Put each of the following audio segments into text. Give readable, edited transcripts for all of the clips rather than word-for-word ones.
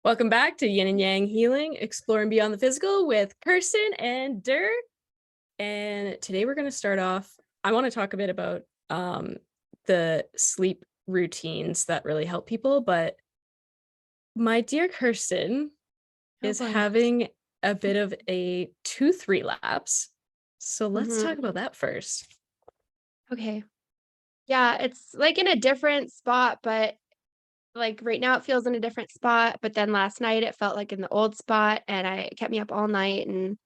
Welcome back to Yin and Yang Healing, exploring beyond the physical with Kirsten and Dirk. And today we're going to start off. I want to talk a bit about the sleep routines that really help people. But my dear Kirsten is having a bit of a tooth relapse. So let's talk about that first. Okay. Yeah, it's like in a different spot, but like right now it feels in a different spot. But then last night it felt like in the old spot and it kept me up all night and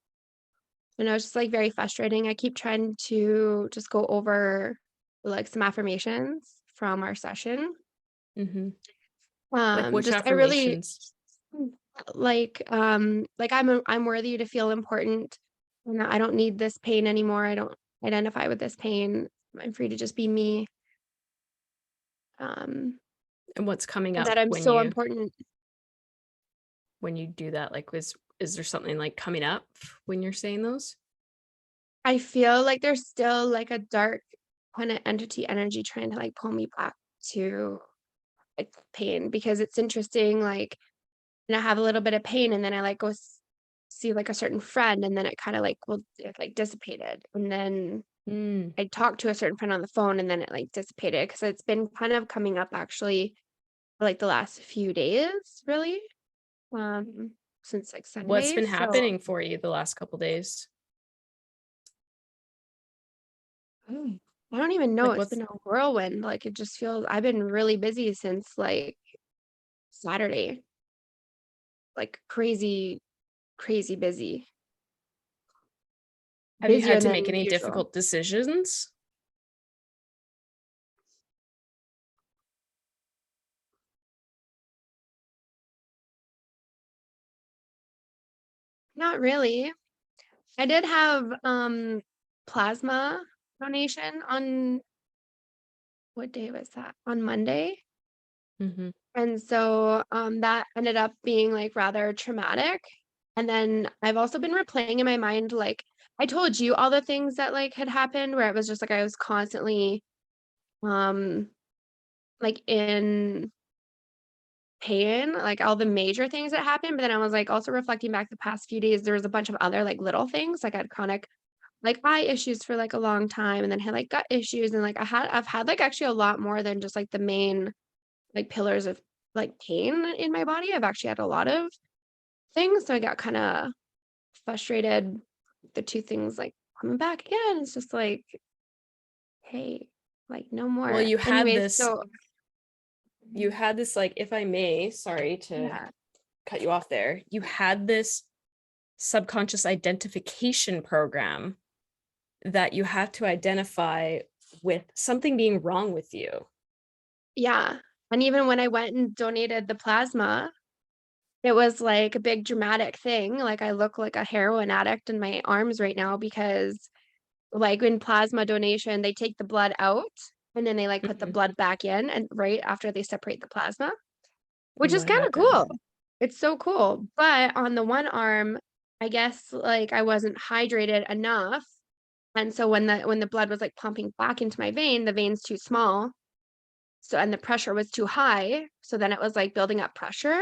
it was just like very frustrating. I keep trying to just go over like some affirmations from our session. Like which Just I really affirmations? like I'm worthy to feel important. And I don't need this pain anymore. I don't identify with this pain. I'm free to just be me. And what's coming And up that I'm when so you important. do that? Like is there something like coming up when you're saying those? I feel like there's still like a dark kind of entity energy trying to like pull me back to like pain because it's interesting. Like, and I have a little bit of pain and then I like go see like a certain friend and then it kind of like it like dissipated. And then I talked to a certain friend on the phone and then it like dissipated because it's been kind of coming up actually for, like the last few days, really. Since like What's Sunday. been So happening for you the last couple days? I don't even know. Like It's what's been a whirlwind. Like it just feels I've been really busy since like Saturday. Like crazy, crazy busy. have you Busier had to make than any usual. difficult decisions? Not really. I did have plasma donation on what day was that? On Monday. And so that ended up being like rather traumatic. And then I've also been replaying in my mind like I told you all the things that like had happened where it was just like I was constantly um like in pain, like all the major things that happened. But then I was like also reflecting back the past few days, there was a bunch of other like little things. Like I had chronic like eye issues for like a long time and then had like gut issues and like I've had like actually a lot more than just like the main like pillars of like pain in my body. I've actually had a lot of things. So I got kind of frustrated. The two things like coming back again. It's just like, hey, like no Well, more. Anyways, so you had this like, if I may, sorry to yeah. cut you off there. You had this subconscious identification program that you have to identify with something being wrong with you. Yeah. And even when I went and donated the plasma, it was like a big dramatic thing. Like I look like a heroin addict in my arms right now because like in plasma donation, they take the blood out and then they like put the blood back in and right after they separate the plasma, which And is what kind of happened? cool. It's so cool. But on the one arm, I guess like I wasn't hydrated enough. And so when the blood was like pumping back into my vein, the vein's too small. So and the pressure was too high. So then it was like building up pressure.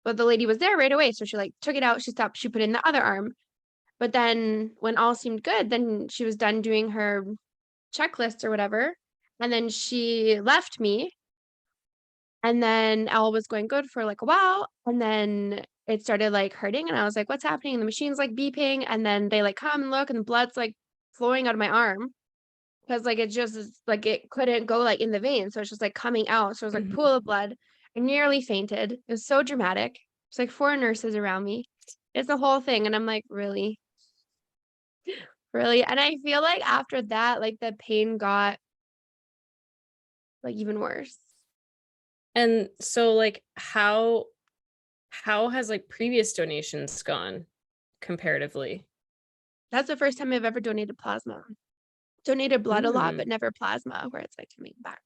But the lady was there right away. So she like took it out, she stopped, she put in the other arm. But then when all seemed good, then she was done doing her checklist or whatever. And then she left me. And then all was going good for like a while. And then it started like hurting. And I was like, what's happening? And the machine's like beeping. And then they like come and look and the blood's like flowing out of my arm. Because like it just is like it couldn't go like in the vein. So it's just like coming out. So it was like pool of blood. I nearly fainted. It was so dramatic. It's like 4 nurses around me. It's a whole thing. And I'm like, really? Really? And I feel like after that, like the pain got like even worse. And so like how has like previous donations gone comparatively? That's the first time I've ever donated plasma. Donated blood a lot, Hmm, but never plasma, where it's like coming back.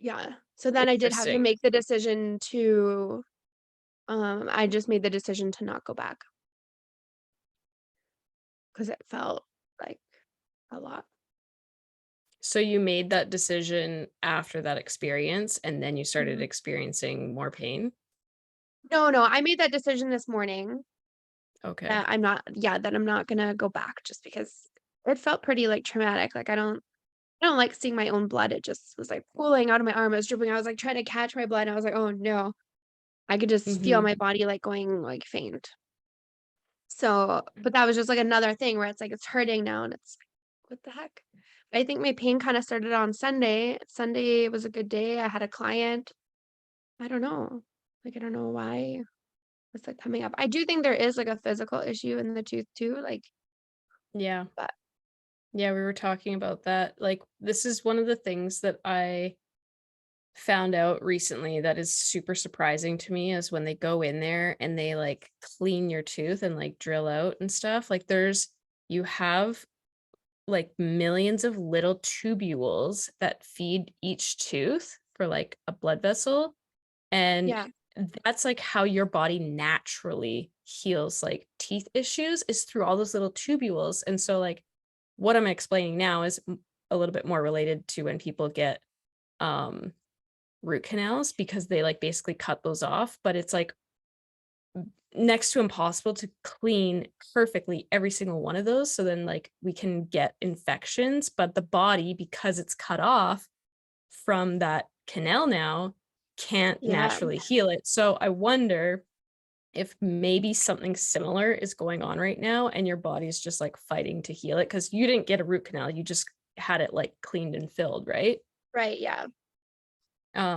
Yeah. So then I did have to interesting. make the decision to I just made the decision to not go back because it felt like a lot. So you made that decision after that experience, and then you started Mhm. experiencing more pain? No, I made that decision this morning Okay. that I'm not gonna go back just because it felt pretty, like, traumatic, like, I don't like seeing my own blood, it just was, like, pooling out of my arm, it was dripping, I was, like, trying to catch my blood, and I was like, "Oh, no." I could just feel Mhm. my body, like, going, like, faint. So but that was just, like, another thing where it's, like, it's hurting now, and it's like, "What the heck?" I think my pain kinda started on Sunday. Sunday was a good day, I had a client. I don't know. Like, I don't know why it's, like, coming up. I do think there is, like, a physical issue in the tooth too, like, Yeah. but Yeah, we were talking about that. Like, this is one of the things that I found out recently that is super surprising to me is when they go in there and they like clean your tooth and like drill out and stuff. Like, you have like millions of little tubules that feed each tooth for like a blood vessel. And yeah, that's like how your body naturally heals like teeth issues is through all those little tubules. And so, like, what I'm explaining now is a little bit more related to when people get um root canals because they like basically cut those off, but it's like next to impossible to clean perfectly every single one of those. So then like we can get infections, but the body, because it's cut off from that canal now, can't yeah, naturally heal it. So I wonder if maybe something similar is going on right now and your body's just like fighting to heal it because you didn't get a root canal, you just had it like cleaned and filled, right? right, yeah.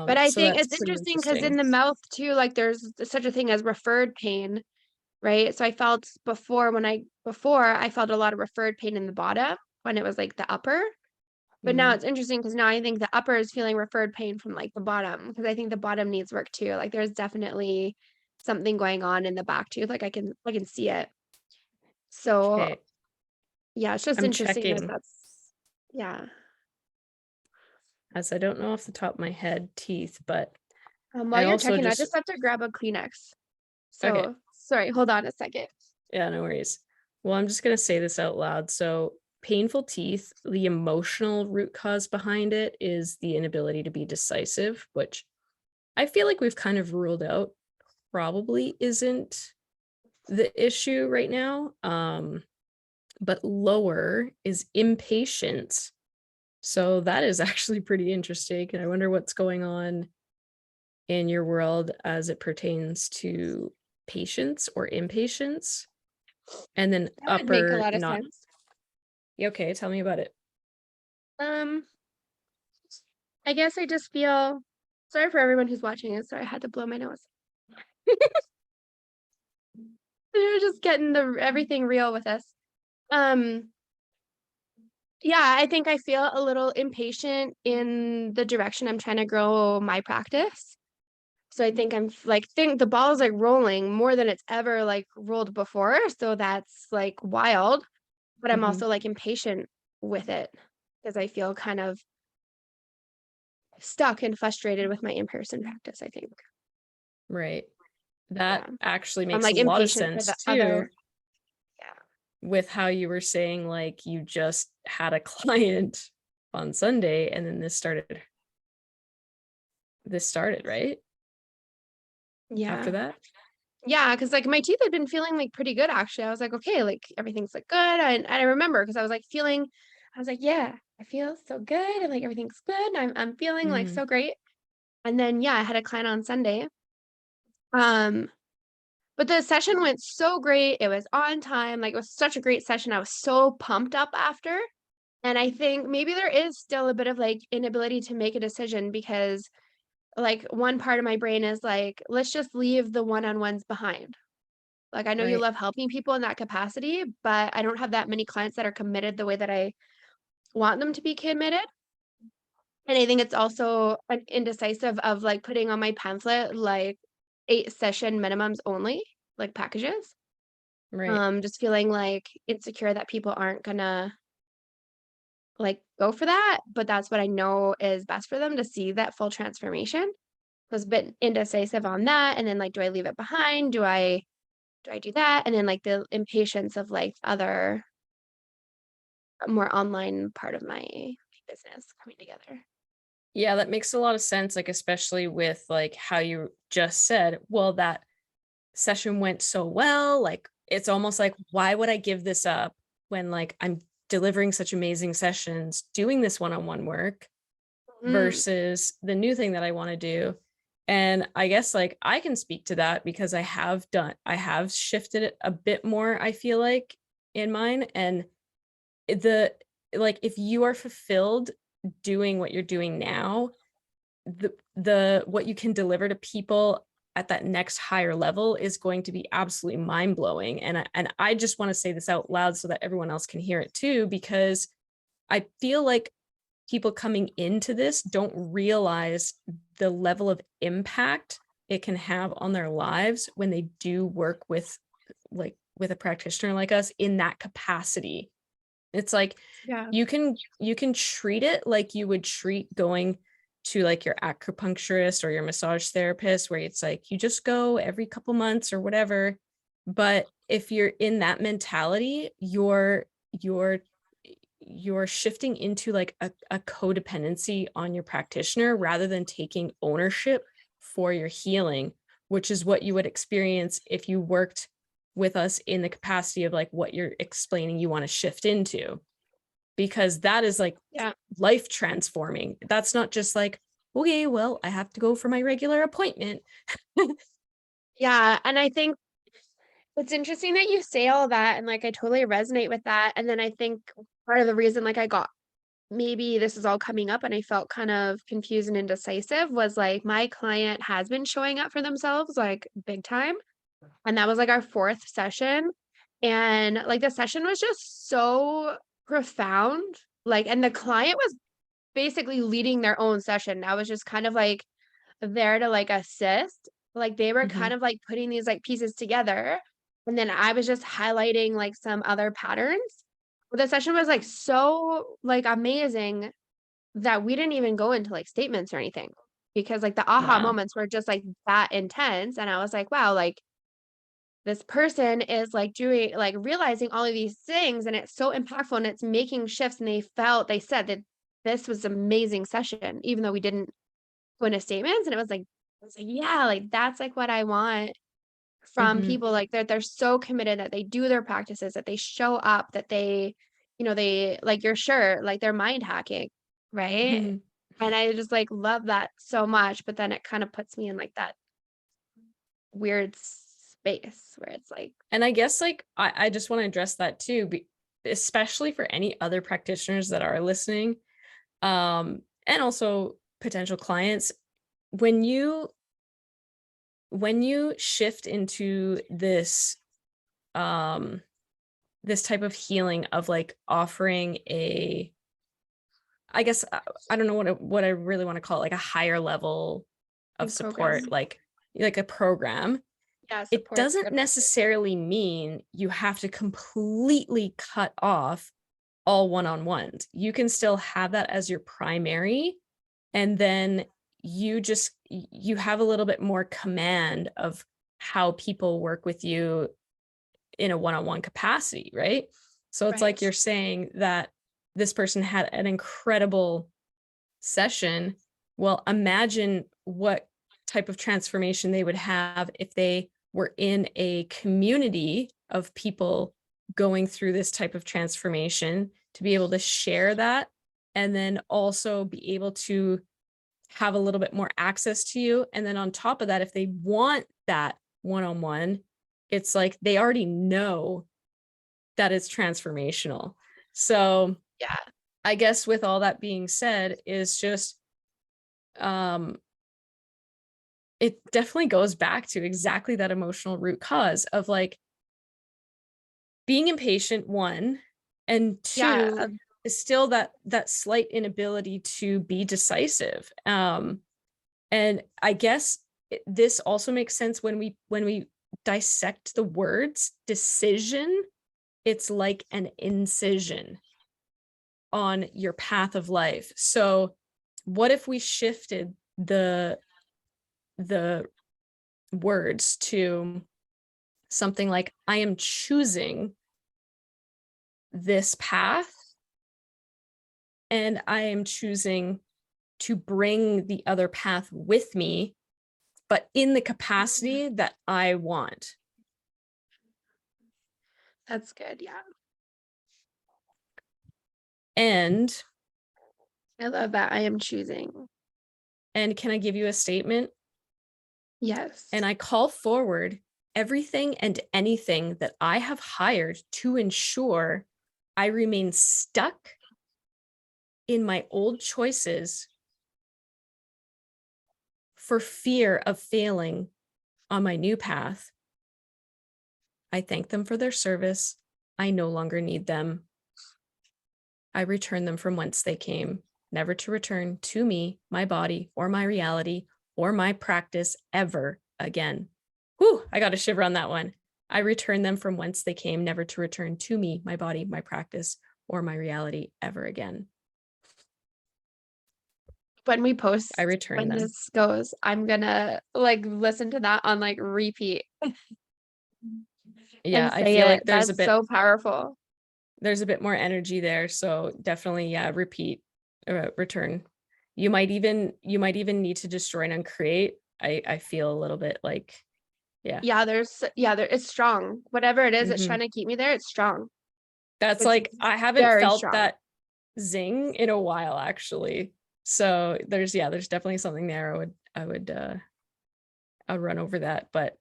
But I So think that's it's pretty interesting because in interesting. the mouth too, like, there's such a thing as referred pain, right? So I felt before, I felt a lot of referred pain in the bottom when it was, like, the upper. But now Mm, it's interesting because now I think the upper is feeling referred pain from, like, the bottom because I think the bottom needs work too, like, there's definitely something going on in the back tooth, like, I can see it. So, okay. yeah, it's just I'm interesting that checking that's yeah. as I don't know off the top of my head teeth, but While I you're also checking, I just just have to grab a Kleenex. okay. So, sorry, hold on a second. Yeah, no worries. Well, I'm just gonna say this out loud. So, painful teeth, the emotional root cause behind it is the inability to be decisive, which I feel like we've kind of ruled out probably isn't the issue right now. But lower is impatience. So that is actually pretty interesting. And I wonder what's going on in your world as it pertains to patience or impatience. And then That would make a upper, lot of not sense. yeah, okay. Tell me about it. Um, I guess I just feel sorry for everyone who's watching it. Sorry, I had to blow my nose. You're just getting the everything real with us. Um, yeah, I think I feel a little impatient in the direction I'm trying to grow my practice. So I think think the ball is like rolling more than it's ever like rolled before. So that's like wild, but I'm Hmm. also like impatient with it because I feel kind of stuck and frustrated with my in-person practice, I think. Right. That Yeah. actually I'm makes a like lot of impatient for sense the too other yeah. with how you were saying like you just had a client on Sunday and then this started, right? After Yeah. that? Yeah, because like, my teeth had been feeling, like, pretty good, actually. I was like, "Okay, like, everything's, like, good." And I remember because I was like, "Yeah, I feel so good, and, like, everything's good. I'm feeling, like, Mhm. so great." And then, yeah, I had a client on Sunday. Um, but the session went so great. It was on time, like, it was such a great session. I was so pumped up after. And I think maybe there is still a bit of, like, inability to make a decision because, like, one part of my brain is like, "Let's just leave the one-on-ones behind." Like, I know you Right. love helping people in that capacity, but I don't have that many clients that are committed the way that I want them to be committed. And I think it's also an indecisive of, like, putting on my pamphlet, like, 8 session minimums only, like, packages. Right. Just feeling, like, insecure that people aren't gonna, like, go for that, but that's what I know is best for them to see that full transformation. I was a bit indecisive on that, and then, like, do I leave it behind? Do I do that? And then, like, the impatience of, like, other a more online part of my business coming together. Yeah, that makes a lot of sense, like, especially with, like, how you just said, well, that session went so well, like, it's almost like, why would I give this up when, like, I'm delivering such amazing sessions, doing this one-on-one work Mm, versus the new thing that I wanna do. And I guess, like, I can speak to that because I have shifted it a bit more, I feel like, in mine, and the like, if you are fulfilled doing what you're doing now, the what you can deliver to people at that next higher level is going to be absolutely mind-blowing, and I just wanna say this out loud so that everyone else can hear it too, because I feel like people coming into this don't realize the level of impact it can have on their lives when they do work with, like, with a practitioner like us in that capacity. It's like yeah. you can treat it like you would treat going to, like, your acupuncturist or your massage therapist, where it's like you just go every couple months or whatever. But if you're in that mentality, you're you're shifting into, like, a codependency on your practitioner rather than taking ownership for your healing, which is what you would experience if you worked with us in the capacity of, like, what you're explaining you want to shift into, because that is, like, Yeah. life transforming. That's not just like, okay, well, I have to go for my regular appointment. Yeah, and I think it's interesting that you say all that, and, like, I totally resonate with that, and then I think part of the reason, like, I got maybe this is all coming up and I felt kind of confused and indecisive was, like, my client has been showing up for themselves, like, big time, and that was, like, our 4th session, and, like, the session was just so profound, like and the client was basically leading their own session. I was just kind of, like, there to, like, assist. Like, they were kind Mhm. of, like, putting these, like, pieces together, and then I was just highlighting, like, some other patterns. The session was, like, so, like, amazing that we didn't even go into, like, statements or anything because, like, the aha Wow. moments were just, like, that intense, and I was like, "Wow," like, this person is, like, doing like, realizing all of these things, and it's so impactful, and it's making shifts, and they said that this was amazing session, even though we didn't go into statements, and I was like, "Yeah, like, that's, like, what I want from Mhm. people, like, they're so committed that they do their practices, that they show up, that they, they like you're sure, like, they're mind hacking, right?" Mhm. And I just, like, love that so much, but then it kind of puts me in, like, that weird space where it's like And I guess, like, I just wanna address that too, especially for any other practitioners that are listening, and also potential clients. When you shift into um, this type of healing of, like, offering I guess, I don't know what I really wanna call it, like a higher level of big support, program. like a program. Yeah, It support's a doesn't good word. necessarily mean you have to completely cut off all one-on-ones. You can still have that as your primary, and then you have a little bit more command of how people work with you in a one-on-one capacity, right? So it's like Right, you're saying that this person had an incredible session. Well, imagine what type of transformation they would have if they were in a community of people going through this type of transformation, to be able to share that and then also be able to have a little bit more access to you. And then on top of that, if they want that one-on-one, it's like they already know that it's transformational. So yeah, I guess with all that being said, is just um it definitely goes back to exactly that emotional root cause of, like, being impatient, one, and yeah, two is still that slight inability to be decisive. And I guess this also makes sense when we dissect the words decision. It's like an incision on your path of life. So what if we shifted the words to something like, I am choosing this path, and I am choosing to bring the other path with me, but in the capacity that I want. That's good. Yeah. And I love that. I am choosing. can I give you a statement? Yes. And I call forward everything and anything that I have hired to ensure I remain stuck in my old choices for fear of failing on my new path. I thank them for their service. I no longer need them. I return them from whence they came, never to return to me, my body, or my reality, or my practice ever again. Whew, I got a shiver on that one. I return them from whence they came, never to return to me, my body, my practice, or my reality ever again. When we I post, return when them. this goes, I'm gonna like listen to that on like repeat Yeah, and I say feel like it. That's so powerful. there's a bit more energy there. So definitely, yeah, repeat, return. You might even need to destroy and uncreate. I feel a little bit like, yeah. Yeah, there it's strong. Whatever it is that's Hmm. trying to keep me there, it's strong. That's It's like, I haven't very felt strong. that zing in a while, actually. So there's definitely something there. I'd run over that, but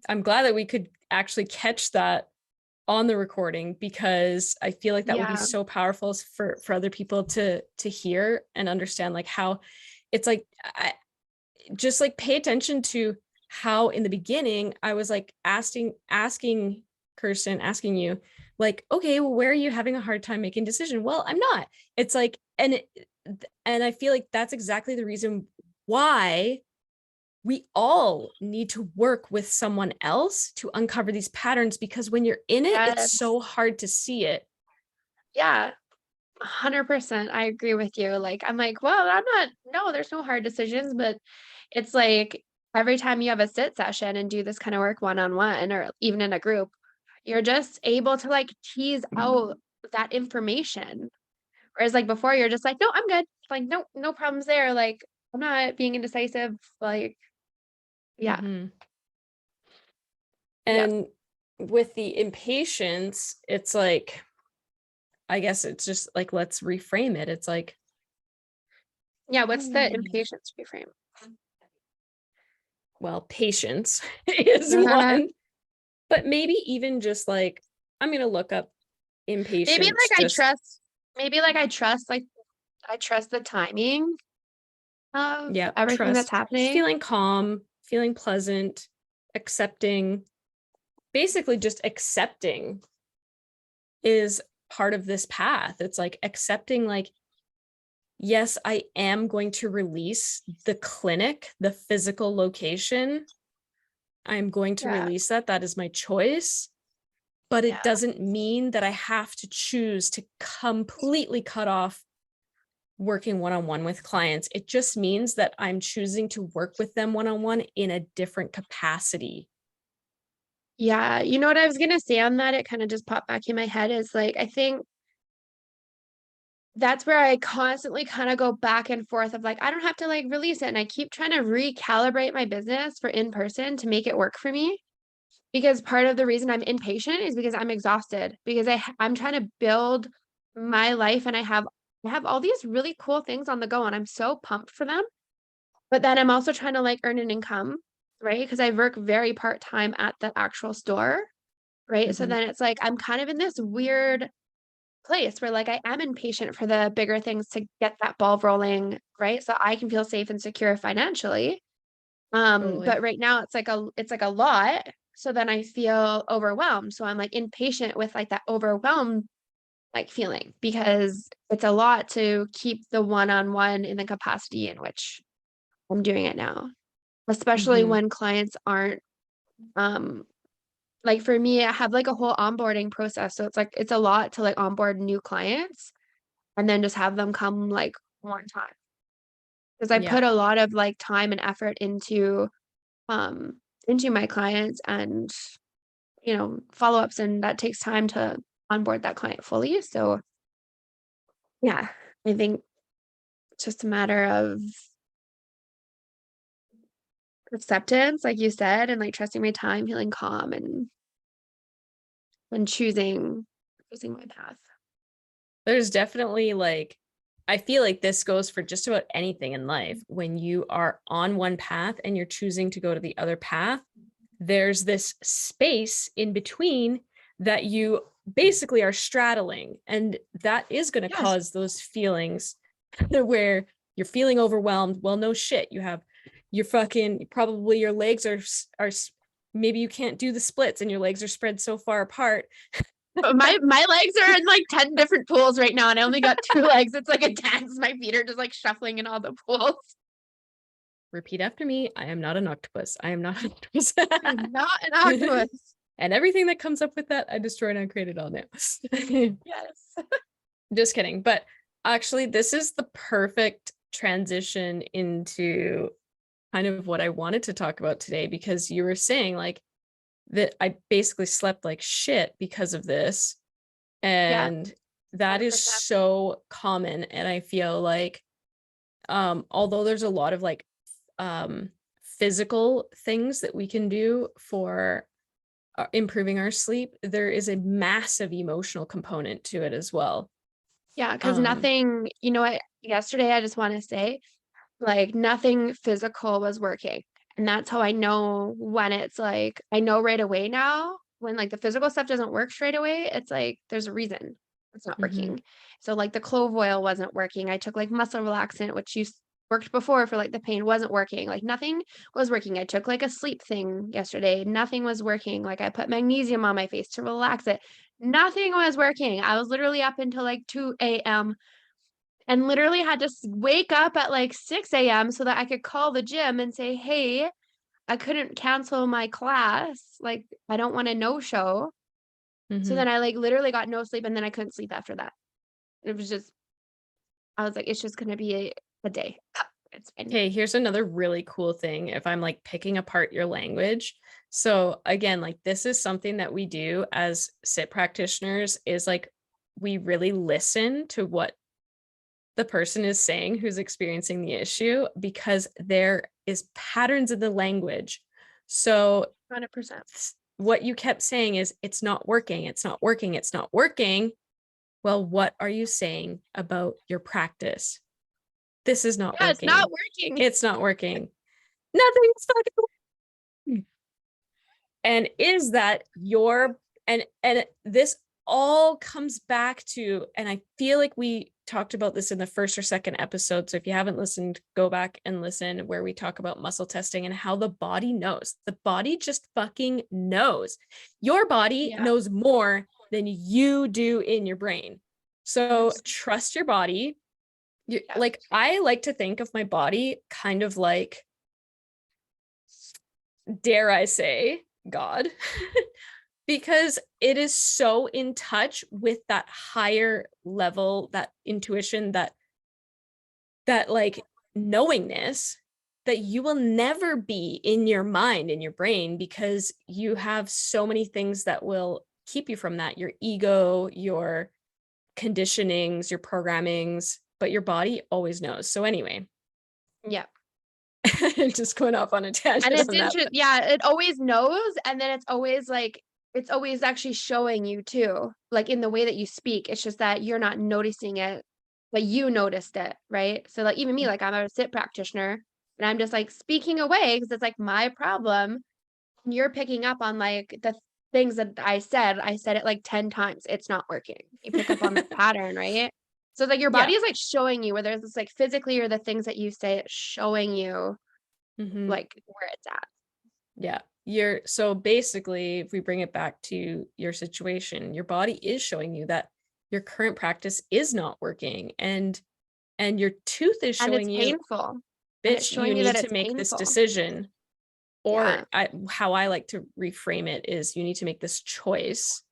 I'm glad that we could actually catch that on the recording, because I feel like that would be Yeah. so powerful for other people to hear and understand, like how it's like, I just like pay attention to how in the beginning I was like asking Kirsten, asking you, like, okay, well, where are you having a hard time making a decision? Well, I'm not. It's like, and I feel like that's exactly the reason why we all need to work with someone else to uncover these patterns, because when you're in it, it's Yes. so hard to see it. Yeah. 100%. I agree with you. Like, I'm like, well, I'm not, no, there's no hard decisions, but it's like every time you have a sit session and do this kind of work one-on-one or even in a group, you're just able to like tease out that information. Whereas like before, you're just like, no, I'm good. Like, no, no problems there. Like, I'm not being indecisive. Like, yeah, Mm-hmm. yeah, And with the impatience, it's like, I guess it's just like, let's reframe it. It's like, yeah. What's the impatience reframe? well, patience is one, but maybe even just like, I'm going to look up Maybe impatience. like Just, like I trust the timing of yeah, everything that's trust, just happening. feeling calm, feeling pleasant, accepting, basically just accepting is part of this path. It's like accepting, like, yes, I am going to release the clinic, the physical location. I'm going to Yeah, release that. That is my choice. But it yeah, doesn't mean that I have to choose to completely cut off working one-on-one with clients. It just means that I'm choosing to work with them one-on-one in a different capacity. yeah. You know what I was gonna say on that? It kind of just popped back in my head is like I think that's where I constantly kind of go back and forth of like I don't have to like release it, and I keep trying to recalibrate my business for in person to make it work for me. Because part of the reason I'm impatient is because I'm exhausted because I'm trying to build my life and I have all these really cool things on the go and I'm so pumped for them. But then I'm also trying to like earn an income, right? Because I work very part-time at the actual store, right? So Mm-hmm. then it's like I'm kind of in this weird place where like I am impatient for the bigger things to get that ball rolling, right? So I can feel safe and secure financially. Totally. But right now it's like a lot. So then I feel overwhelmed. So I'm like impatient with like that overwhelmed like feeling because it's a lot to keep the one-on-one in the capacity in which I'm doing it now, especially Mm-hmm. when clients aren't um like for me, I have like a whole onboarding process. So it's like it's a lot to like onboard new clients and then just have them come like one time. Because I Yeah. put a lot of like time and effort um into my clients and follow-ups and that takes time to onboard that client fully. So yeah. I think it's just a matter of acceptance, like you said, and like trusting my time, feeling calm, and choosing my path. There's definitely like, I feel like this goes for just about anything in life. When you are on one path and you're choosing to go to the other path, there's this space in between that you basically are straddling. And that is going to Yes. cause those feelings where you're feeling overwhelmed. Well, no shit. You have your fucking, probably your legs are, maybe you can't do the splits and your legs are spread so far apart. But my legs are in like 10 different pools right now, and I only got 2 legs. It's like a dance. My feet are just like shuffling in all the pools. Repeat after me. I am not an octopus. I am not an octopus. I'm not an octopus. And everything that comes up with that, I destroyed and created all now. Yes. Just kidding. But actually, this is the perfect transition into kind of what I wanted to talk about today, because you were saying like that I basically slept like shit because of this. Yeah. And that is 100%. so common. And I feel like although there's a lot of like physical things that we can do for improving our sleep, there is a massive emotional component to it as well. Yeah, because Um, nothing, you know what, yesterday I just want to say, like, nothing physical was working. And that's how I know when it's like, I know right away now when like the physical stuff doesn't work straight away, it's like there's a reason it's not mhm, working. So like the clove oil wasn't working. I took like muscle relaxant, which worked before for like the pain, wasn't working. Like nothing was working. I took like a sleep thing yesterday. Nothing was working. Like I put magnesium on my face to relax it. Nothing was working. I was literally up until like 2 a.m. and literally had to wake up at like 6 a.m. so that I could call the gym and say, hey, I couldn't cancel my class. Like, I don't want to no show. So mhm. then I like literally got no sleep and then I couldn't sleep after that. It was just, I was like, it's just going to be a day. It's fine. Okay, here's another really cool thing if I'm like picking apart your language. So again, like this is something that we do as sit practitioners, is like we really listen to what the person is saying who's experiencing the issue, because there is patterns in the language. So 100%. what you kept saying is it's not working, it's not working, it's not working. Well, what are you saying about your practice? This is not Yeah, it's not working. working. It's not working. Nothing's fucking working. And is that your, and this all comes back to, and I feel like we talked about this in the first or second episode, so if you haven't listened, go back and listen, where we talk about muscle testing and how the body knows. The body just fucking knows. Your body Yeah. knows more than you do in your brain. So Yes. trust your body. Yeah. Like, I like to think of my body kind of like, dare I say, God, because it is so in touch with that higher level, that intuition, that like knowingness, that you will never be in your mind, in your brain, because you have so many things that will keep you from that, your ego, your conditionings, your programmings, but your body always knows. So anyway, Yeah. just going off on a And tangent it's on that. interesting. Yeah, it always knows. And then it's always like, it's always actually showing you too, like in the way that you speak. It's just that you're not noticing it, but you noticed it, right? So, like, even me, like, I'm a sit practitioner and I'm just like speaking away because it's like my problem. And you're picking up on like the things that I said it like 10 times. It's not working. You pick up on the pattern, right? So, like, your Yeah. body is like showing you, whether it's like physically or the things that you say, it's showing you Mm-hmm. like where it's at. Yeah. You're so basically, if we bring it back to your situation, your body is showing you that your current practice is not working, and your tooth is And it's showing you, painful, and it's bitch, you showing you that need to it's make this painful. decision. Or Yeah. how I like to reframe it is, you need to make this choice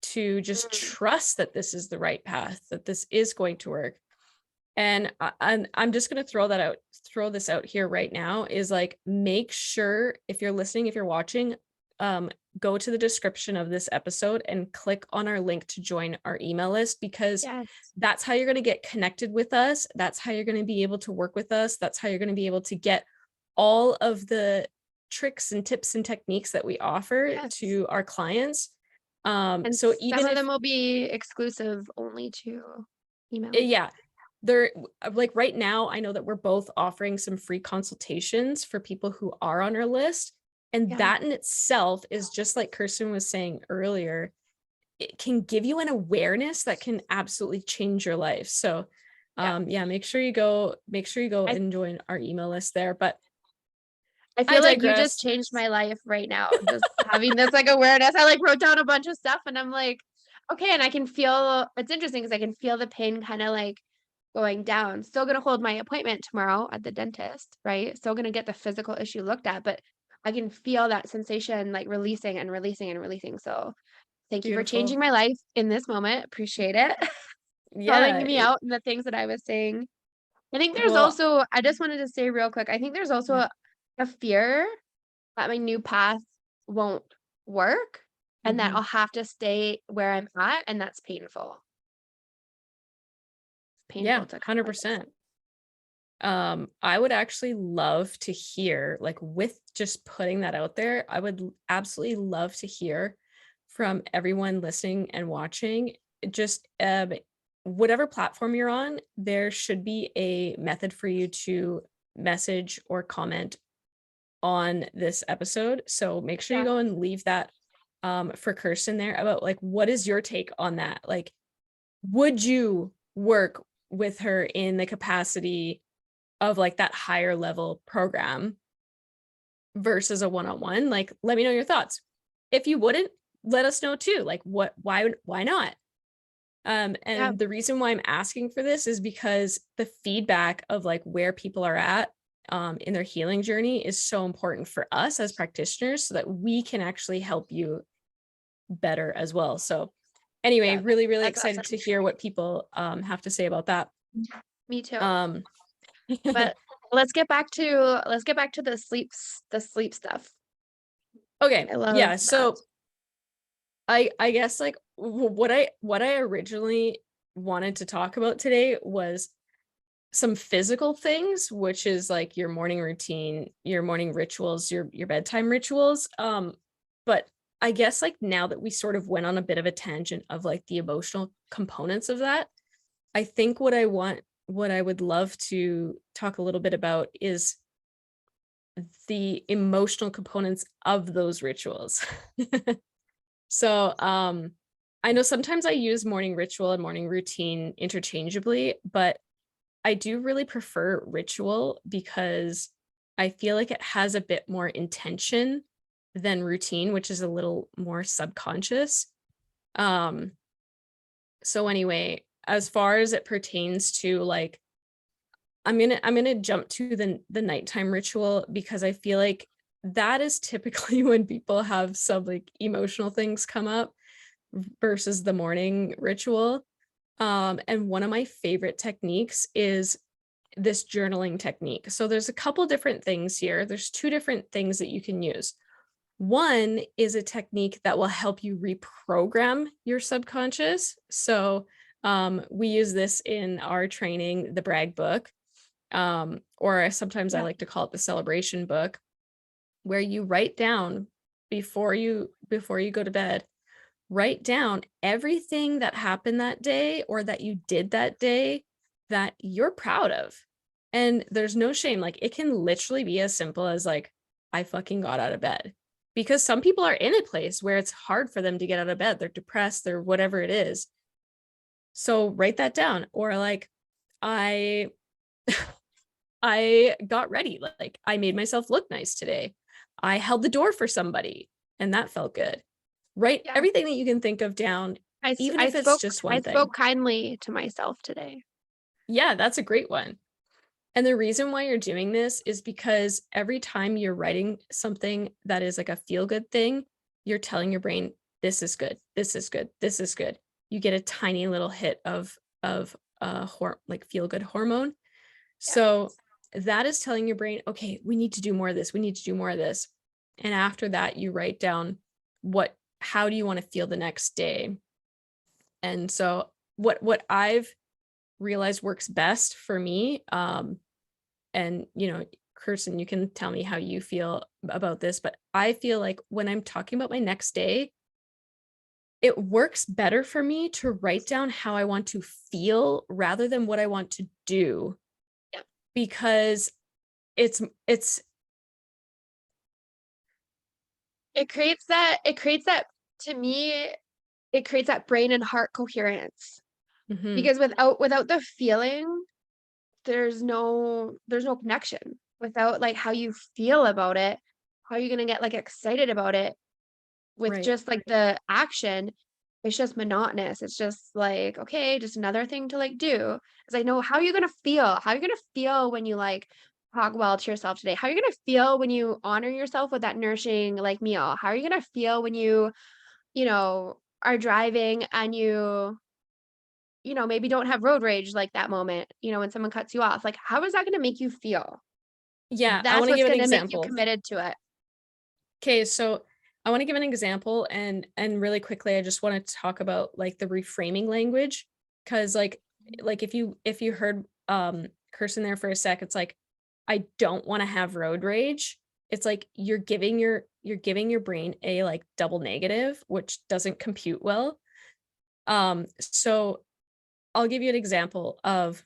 to just Mm. trust that this is the right path, that this is going to work. And I'm just going to throw this out here right now, is like, make sure, if you're listening, if you're watching, go to the description of this episode and click on our link to join our email list, because Yes. that's how you're going to get connected with us. That's how you're going to be able to work with us. That's how you're going to be able to get all of the tricks and tips and techniques that we offer Yes. to our clients. And So some even of if, them will be exclusive only to email. yeah, they're like right now, I know that we're both offering some free consultations for people who are on our list. And Yeah. that in itself is just like Kirsten was saying earlier, it can give you an awareness that can absolutely change your life. So yeah, make sure you go I and join our email list there. But I I feel like you just digress. changed my life right now, just having this like awareness. I like wrote down a bunch of stuff and I'm like, okay, and I can feel it's interesting because I can feel the pain kind of like going down. Still gonna hold my appointment tomorrow at the dentist, right? Still gonna get the physical issue looked at, but I can feel that sensation like releasing and releasing and releasing. So thank you for Beautiful. changing my life in this moment. Appreciate it. Calling Yeah. me out and the things that I was saying. I think there's Well, also, I just wanted to say real quick, I think there's also yeah. a fear that my new path won't work and that Mhm. I'll have to stay where I'm at, and that's painful. It's Yeah, painful to contemplate. 100%. I would actually love to hear, like, with just putting that out there, I would absolutely love to hear from everyone listening and watching. Just whatever platform you're on, there should be a method for you to message or comment on this episode. So make sure you Yeah. go and leave that for Kirsten there about like, what is your take on that? Like, would you work with her in the capacity of like that higher level program versus a one-on-one? Like, let me know your thoughts. If you wouldn't, let us know too. Like, why not? Yeah. And the reason why I'm asking for this is because the feedback of like where people are at in their healing journey is so important for us as practitioners so that we can actually help you better as well. So anyway, Yeah. really, really That's excited awesome. to hear what people have to say about that. Me too. Um, But let's get back to the sleep stuff. okay, I love yeah. that. So I guess like what I originally wanted to talk about today was some physical things, which is like your morning routine, your morning rituals, your bedtime rituals. But I guess like now that we sort of went on a bit of a tangent of like the emotional components of that, I think what I would love to talk a little bit about is the emotional components of those rituals. So, I know sometimes I use morning ritual and morning routine interchangeably, but I do really prefer ritual because I feel like it has a bit more intention than routine, which is a little more subconscious. Um, so anyway, as far as it pertains to like, I'm gonna jump to the nighttime ritual because I feel like that is typically when people have some like emotional things come up versus the morning ritual. And one of my favorite techniques is this journaling technique. So there's a couple different things here. There's two different things that you can use. One is a technique that will help you reprogram your subconscious. So we use this in our training, the brag book, or sometimes I Yeah. like to call it the celebration book, where you write down before you go to bed, write down everything that happened that day or that you did that day that you're proud of. And there's no shame. Like it can literally be as simple as like, I fucking got out of bed. Because some people are in a place where it's hard for them to get out of bed. They're depressed, they're whatever it is. So write that down. Or like, I I got ready. Like I made myself look nice today. I held the door for somebody and that felt good. Write Yeah. everything that you can think of down, I, s- even I if it's spoke just I one thing. spoke kindly to myself today. Yeah, that's a great one. And the reason why you're doing this is because every time you're writing something that is like a feel good thing, you're telling your brain, this is good, this is good, this is good. You get a tiny little hit of like feel good hormone. Yeah. So that is telling your brain, okay, we need to do more of this. We need to do more of this. And after that, you write down how do you want to feel the next day? And so what I've realized works best for me, and Kirsten, you can tell me how you feel about this, but I feel like when I'm talking about my next day, it works better for me to write down how I want to feel rather than what I want to do, Yeah. because it's it creates that to me, it creates that brain and heart coherence. mhm, Because without the feeling, there's no connection. Without like how you feel about it, how are you gonna get like excited about it? With right. just like the action, it's just monotonous. It's just like, okay, just another thing to like do. Because I know how you're gonna feel. How you're gonna feel when you like talk well to yourself today. How you're gonna feel when you honor yourself with that nourishing like meal. How are you gonna feel when you are driving and maybe don't have road rage like that moment, when someone cuts you off. Like, how is that gonna make you feel? Yeah, I That's want to what's give an gonna make you example. committed to it. Okay, so I want to give an example, and really quickly I just want to talk about like the reframing language, cuz like if you heard Kirsten there for a sec, it's like I don't want to have road rage. It's like you're giving your brain a like double negative, which doesn't compute well. So I'll give you an example of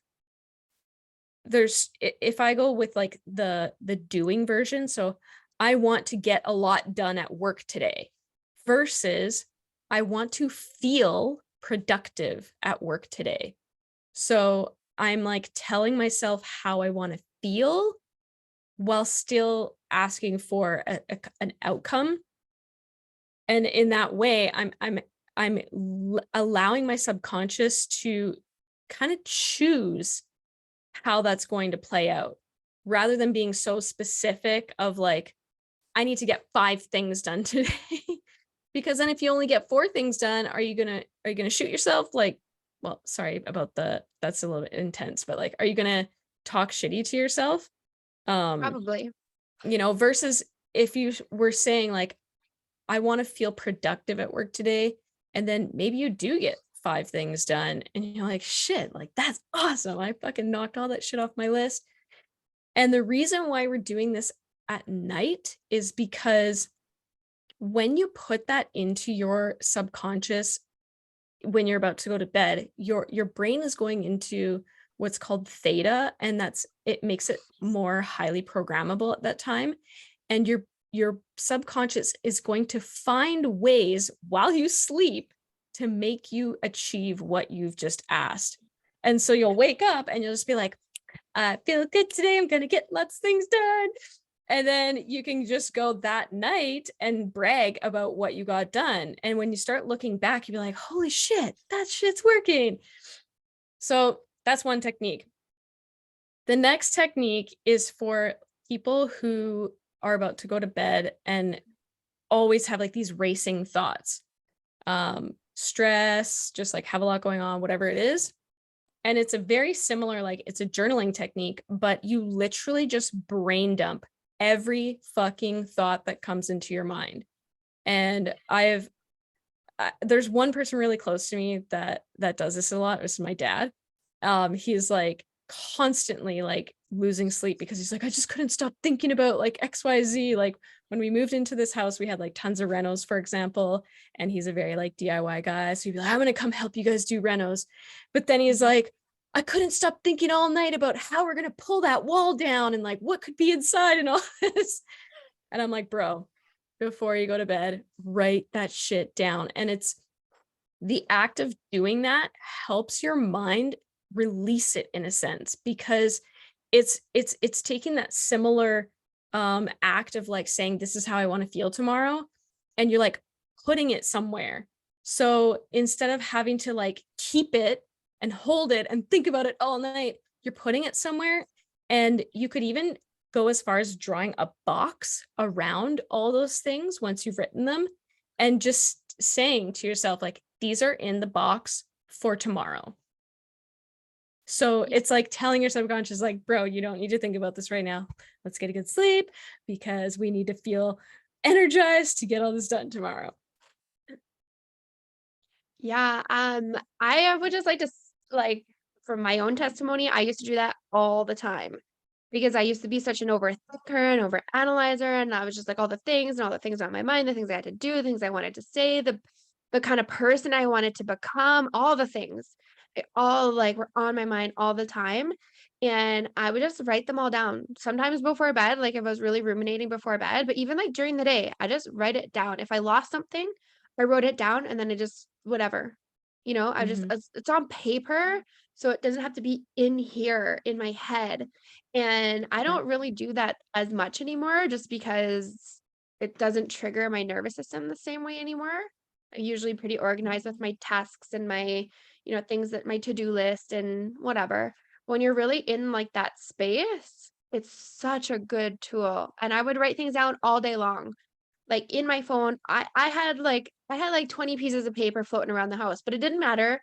if I go with like the doing version, so I want to get a lot done at work today versus I want to feel productive at work today. So I'm like telling myself how I want to feel while still asking for an outcome. And in that way, I'm allowing my subconscious to kind of choose how that's going to play out rather than being so specific of like, I need to get 5 things done today. Because then if you only get 4 things done, are you gonna shoot yourself? Like, well, sorry about that's a little bit intense, but like, are you gonna talk shitty to yourself? Um, Probably. versus if you were saying like, I want to feel productive at work today, and then maybe you do get 5 things done, and you're like, shit, like that's awesome. I fucking knocked all that shit off my list. And the reason why we're doing this at night is because when you put that into your subconscious when you're about to go to bed, your brain is going into what's called theta, and it makes it more highly programmable at that time. And your subconscious is going to find ways while you sleep to make you achieve what you've just asked. And so you'll wake up and you'll just be like, I feel good today. I'm going to get lots of things done. And then you can just go that night and brag about what you got done. And when you start looking back, you'll be like, holy shit, that shit's working. So that's one technique. The next technique is for people who are about to go to bed and always have like these racing thoughts, stress, just like have a lot going on, whatever it is. And it's a very similar, like it's a journaling technique, but you literally just brain dump every fucking thought that comes into your mind. And there's one person really close to me that does this a lot. This is my dad. He's like constantly like losing sleep because he's like, I just couldn't stop thinking about like XYZ. Like when we moved into this house, we had like tons of renos, for example, and he's a very like DIY guy. So he'd be like, I'm gonna come help you guys do renos. But then he's like, I couldn't stop thinking all night about how we're gonna pull that wall down and like what could be inside and all this. And I'm like, bro, before you go to bed, write that shit down. And it's the act of doing that helps your mind release it in a sense, because it's taking that similar act of like saying this is how I want to feel tomorrow, and you're like putting it somewhere. So instead of having to like keep it and hold it and think about it all night, you're putting it somewhere. And you could even go as far as drawing a box around all those things once you've written them, and just saying to yourself like, these are in the box for tomorrow. So Yeah. it's like telling your subconscious, like, bro, you don't need to think about this right now. Let's get a good sleep because we need to feel energized to get all this done tomorrow. Yeah, I would just like to like from my own testimony, I used to do that all the time because I used to be such an overthinker and overanalyzer, and I was just like all the things and all the things on my mind, the things I had to do, the things I wanted to say, the kind of person I wanted to become, all the things. They all like were on my mind all the time. And I would just write them all down. Sometimes before bed, like if I was really ruminating before bed, but even like during the day, I just write it down. If I lost something, I wrote it down and then I just whatever. I just Mhm. it's on paper, so it doesn't have to be in here in my head. And I Yeah. don't really do that as much anymore just because it doesn't trigger my nervous system the same way anymore. I'm usually pretty organized with my tasks and my, things that my to-do list and whatever. When you're really in like that space, it's such a good tool. And I would write things down all day long. Like in my phone, I had like 20 pieces of paper floating around the house, but it didn't matter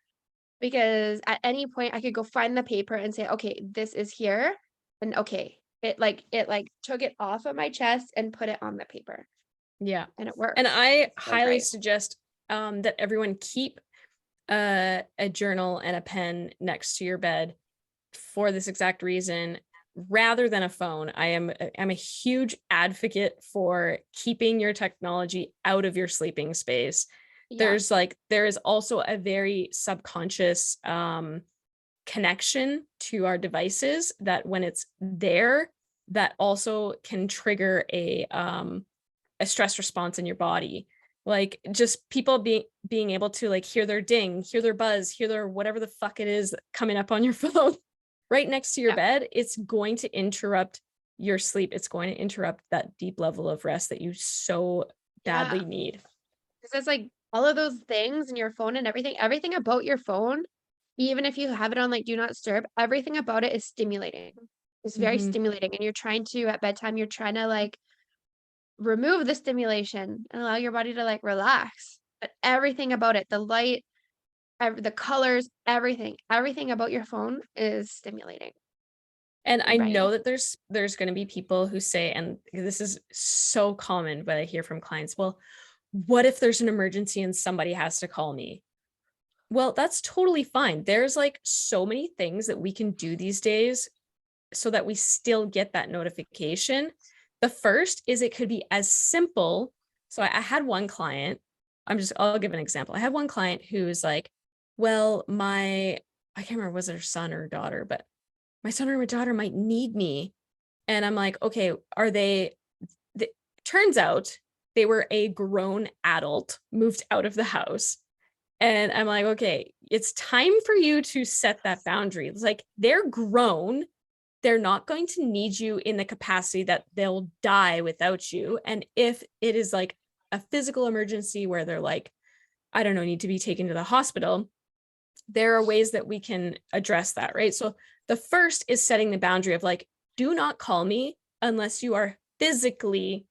because at any point I could go find the paper and say, okay, this is here. And okay, it took it off of my chest and put it on the paper. Yeah. And it And works. I So highly great. suggest that everyone keep a journal and a pen next to your bed for this exact reason rather than a phone. I'm a huge advocate for keeping your technology out of your sleeping space. Yeah. There is also a very subconscious connection to our devices that when it's there, that also can trigger a stress response in your body. Like just people being able to like hear their ding, hear their buzz, hear their whatever the fuck it is coming up on your phone right next to your Yeah. bed, it's going to interrupt your sleep. It's going to interrupt that deep level of rest that you so Yeah. badly need. 'Cause it's like all of those things in your phone and everything about your phone, even if you have it on like do not disturb, everything about it is stimulating. It's very Mhm. stimulating. And you're trying to, at bedtime, you're trying to like remove the stimulation and allow your body to like relax. But everything about it, the light, the colors, everything about your phone is stimulating And your I brain. know that there's going to be people who say, and this is so common, but I hear from clients, well, what if there's an emergency and somebody has to call me? Well, that's totally fine. There's like so many things that we can do these days so that we still get that notification. The first is it could be as simple. So I had one client, I'll give an example. I had one client who was like, well, I can't remember, was it her son or daughter, but my son or my daughter might need me. And I'm like, okay, the, turns out they were a grown adult, moved out of the house. And I'm like, okay, it's time for you to set that boundary. It's like they're grown. They're not going to need you in the capacity that they'll die without you. And if it is like a physical emergency where they're like, I don't know, need to be taken to the hospital, there are ways that we can address that, right? So the first is setting the boundary of like, do not call me unless you are physically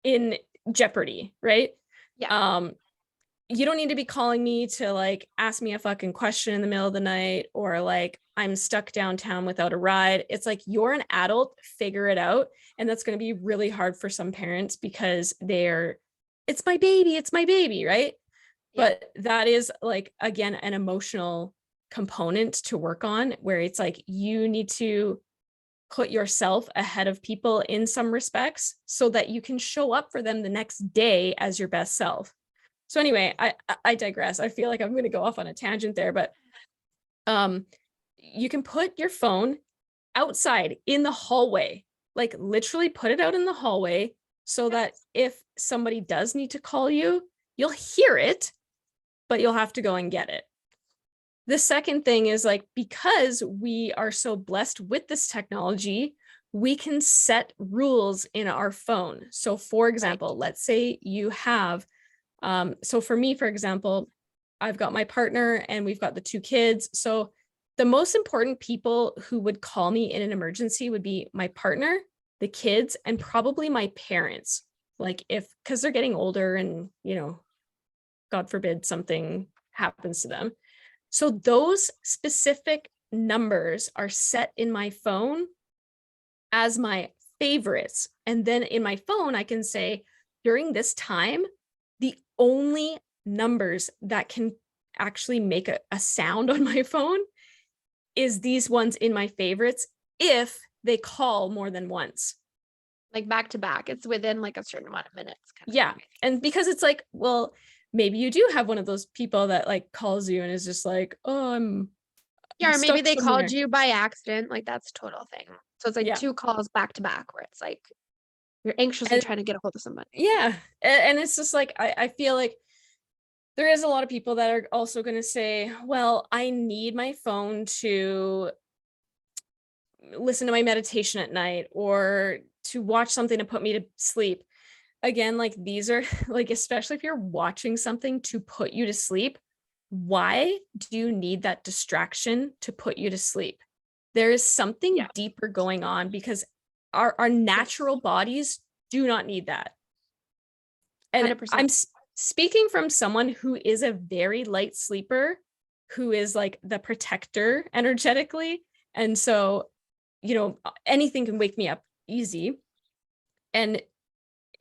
in jeopardy, right? Yeah. Um, you don't need to be calling me to like ask me a fucking question in the middle of the night or like I'm stuck downtown without a ride. It's like you're an adult, figure it out. And that's going to be really hard for some parents because it's my baby, right? Yeah. But that is like, again, an emotional component to work on where it's like you need to put yourself ahead of people in some respects so that you can show up for them the next day as your best self. So anyway, I digress. I feel like I'm going to go off on a tangent there, but um you can put your phone outside in the hallway. Like literally put it out in the hallway so that if somebody does need to call you, you'll hear it, but you'll have to go and get it. The second thing is like because we are so blessed with this technology, we can set rules in our phone. So for Right. example, let's say you have so for me, for example, I've got my partner and we've got the two kids. So the most important people who would call me in an emergency would be my partner, the kids, and probably my parents. Like if, because they're getting older and, God forbid something happens to them. So those specific numbers are set in my phone as my favorites. And then in my phone, I can say during this time, the only numbers that can actually make a sound on my phone is these ones in my favorites if they call more than once. Like back to back. It's within like a certain amount of minutes kind of Yeah. thing. And because it's like, well, maybe you do have one of those people that like calls you and is just like, oh, I'm Yeah, or maybe stuck they called somewhere. you by accident. Like that's a total thing. So it's like Yeah. 2 calls back to back where it's like you're anxiously And trying to get a hold of somebody. yeah. And it's just like, I feel like there is a lot of people that are also going to say, well, I need my phone to listen to my meditation at night or to watch something to put me to sleep. Again, like these are like, especially if you're watching something to put you to sleep, why do you need that distraction to put you to sleep? There is something Yeah. deeper going on because our Yes. natural bodies do not need that. And 100%. speaking from someone who is a very light sleeper, who is like the protector energetically. And so, anything can wake me up easy. And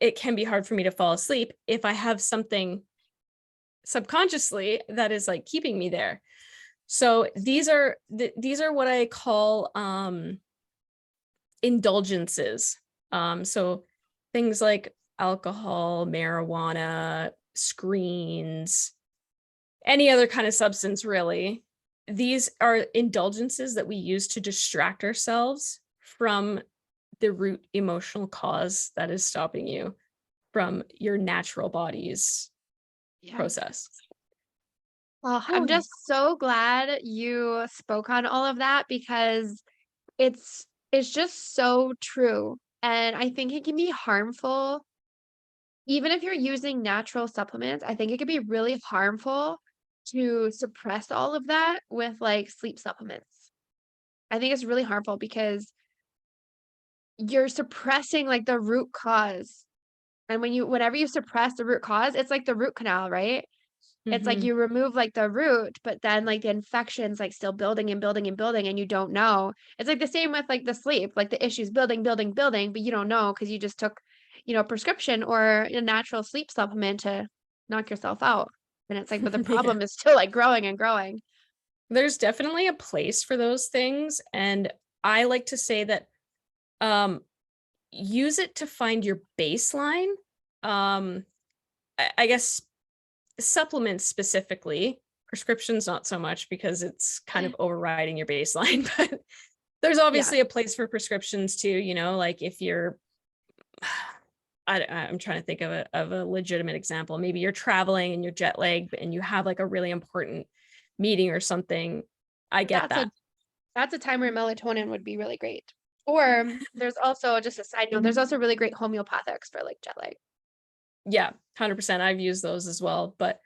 it can be hard for me to fall asleep if I have something subconsciously that is like keeping me there. So these are what I call indulgences. So things like alcohol, marijuana, screens, any other kind of substance really. These are indulgences that we use to distract ourselves from the root emotional cause that is stopping you from your natural body's Yeah. process. Well, I'm just so glad you spoke on all of that because it's just so true. And I think it can be harmful even if you're using natural supplements. I think it could be really harmful to suppress all of that with like sleep supplements. I think it's really harmful because you're suppressing like the root cause. And whenever you suppress the root cause, it's like the root canal, right? It's like Mm-hmm. you remove, like, the root, but then, like, the infection's, like, still building and building and building, and you don't know. It's, like, the same with, like, the sleep, like, the issue's building, building, building, but you don't know because you just took, a prescription or a natural sleep supplement to knock yourself out, and it's, like, but the Yeah. problem is still, like, growing and growing. There's definitely a place for those things. And I like to say that um, use it to find your baseline. Um, I guess supplements specifically, prescriptions not so much because it's kind of overriding your baseline, but there's Yeah, obviously a place for prescriptions too, like if you're I'm trying to think of a legitimate example. Maybe you're traveling and you're jet lagged and you have like a really important meeting or something. I get that's a that. that's a time where melatonin would be really great. Or there's also just a side note, there's also really great homeopathics for, like, jet lag. Yeah, 100%. I've used those as well, but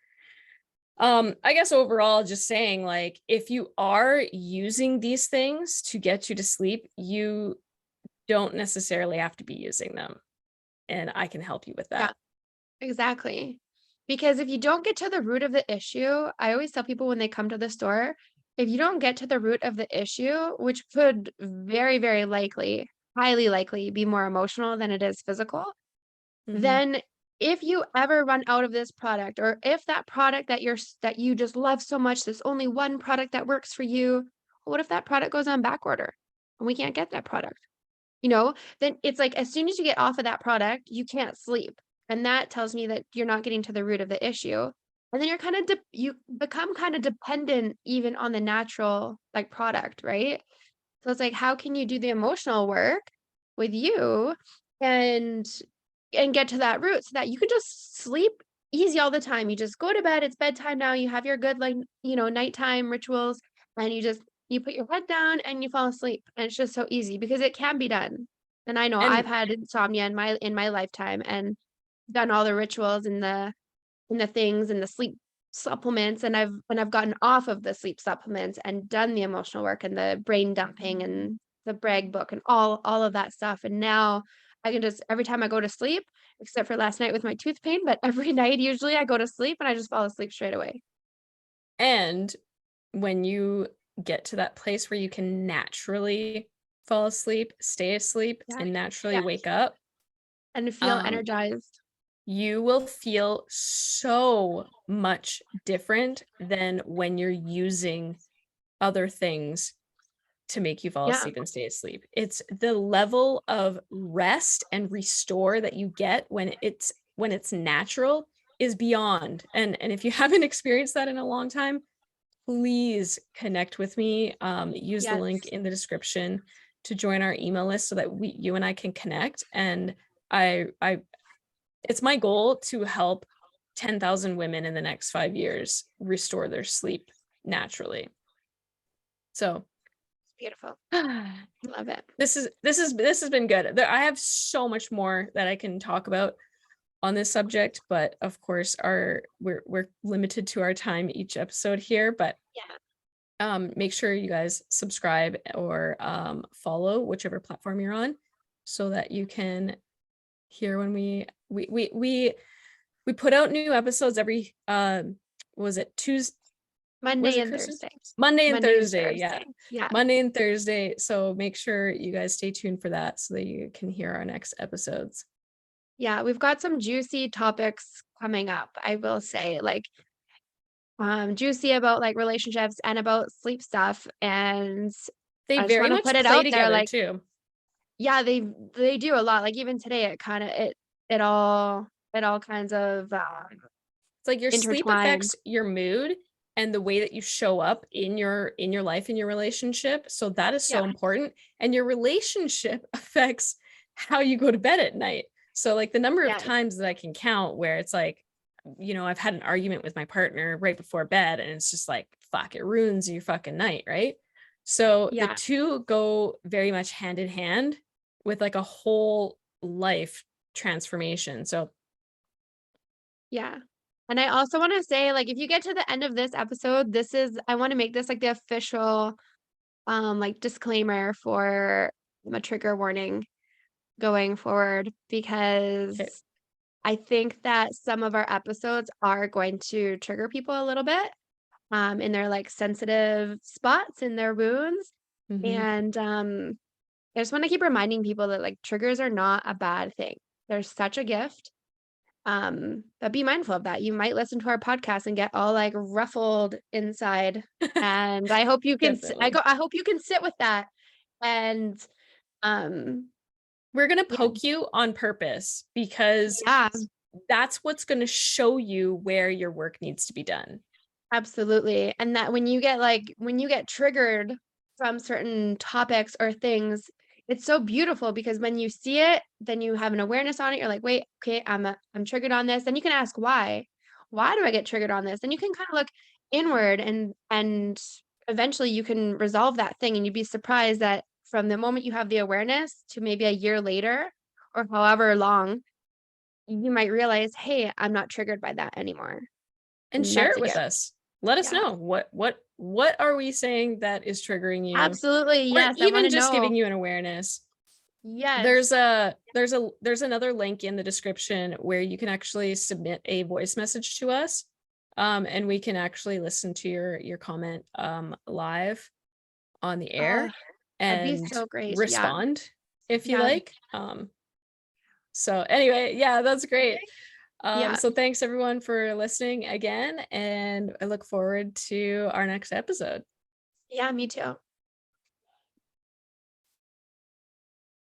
I guess overall just saying like if you are using these things to get you to sleep, you don't necessarily have to be using them, and I can help you with Yeah. that. Exactly. Because if you don't get to the root of the issue, I always tell people when they come to the store, if you don't get to the root of the issue, which could very, very likely, highly likely be more emotional than it is physical, Mhm. then if you ever run out of this product, or if that product that you just love so much, there's only one product that works for you, what if that product goes on back order and we can't get that product? Then it's like as soon as you get off of that product, you can't sleep. And that tells me that you're not getting to the root of the issue. And then you become kind of dependent even on the natural like product, right? So it's like how can you do the emotional work with you and get to that root so that you can just sleep easy all the time. You just go to bed, it's bedtime now, you have your good like, nighttime rituals and you put your head down and you fall asleep. And it's just so easy because it can be done. And I know I've And had insomnia in my lifetime and done all the rituals and the things and the sleep supplements and I've gotten off of the sleep supplements and done the emotional work and the brain dumping and the brag book and all of that stuff. And now I can just every time I go to sleep, except for last night with my tooth pain, but every night usually I go to sleep and I just fall asleep straight away. and when you get to that place where you can naturally fall asleep, stay asleep, Yeah. and naturally Yeah. wake up, And feel um, energized. you will feel so much different than when you're using other things to make you fall Yeah. asleep and stay asleep. It's the level of rest and restore that you get when it's natural is beyond. And if you haven't experienced that in a long time, please connect with me. Use the link Yes. in the description to join our email list so that you and I can connect. And I it's my goal to help 10,000 women in the next 5 years restore their sleep naturally. So Beautiful. this Love it. has been good. I have so much more that I can talk about on this subject, but of course we're limited to our time each episode here. But Yeah. make sure you guys subscribe or follow whichever platform you're on so that you can hear when we put out new episodes every was it Tuesday, was Monday it and Kirsten? Thursday. Monday and Monday and Thursday, yeah. Thursday. Yeah. Monday and Thursday. So make sure you guys stay tuned for that so that you can hear our next episodes. Yeah, we've got some juicy topics coming up, I will say, like, juicy about, like, relationships and about sleep stuff, and They I just very wanna much put it play out there, together like, too. yeah, they do a lot, like, even today, it all kinds of, It's like your sleep intertwine. affects your mood and the way that you show up in your life, in your relationship. So that is Yeah, so important. And your relationship affects how you go to bed at night. So like the number of yes, times that I can count where it's like, I've had an argument with my partner right before bed and it's just like, fuck, it ruins your fucking night, right? So the yeah, two go very much hand in hand with like a whole life transformation. So yeah. And I also wanna say, like, if you get to the end of this episode, I wanna make this, like, the official, like, disclaimer for a trigger warning going forward, okay. because I think that some of our episodes are going to trigger people a little bit, in their, like, sensitive spots in their wounds, Mhm. and, I just wanna keep reminding people that, like, triggers are not a bad thing. They're such a gift, but be mindful of that. You might listen to our podcast and get all, like, ruffled inside, and I hope you can Definitely. I hope you can sit with that, and, um, We're gonna yeah, poke you on purpose because yeah. that's what's gonna show you where your work needs to be done. Absolutely, and that when you get triggered from certain topics or things, it's so beautiful because when you see it, then you have an awareness on it, you're like, "Wait, okay, I'm triggered on this," then you can ask why. "Why do I get triggered on this?" Then you can kinda look inward and eventually you can resolve that thing, and you'd be surprised that from the moment you have the awareness to maybe a year later or however long, you might realize, "Hey, I'm not triggered by that anymore," And and share that's it a with gift. us. Let us Yeah. know what are we saying that is triggering you Absolutely, or yes, I even wanna just know. giving you an awareness. Yes. There's another link in the description where you can actually submit a voice message to us. And we can actually listen to your comment live on the Oh, air that'd be and so great, yeah, respond if you yeah, like. So anyway, yeah, that's great. yeah, So thanks everyone for listening again, and I look forward to our next episode. yeah, me too.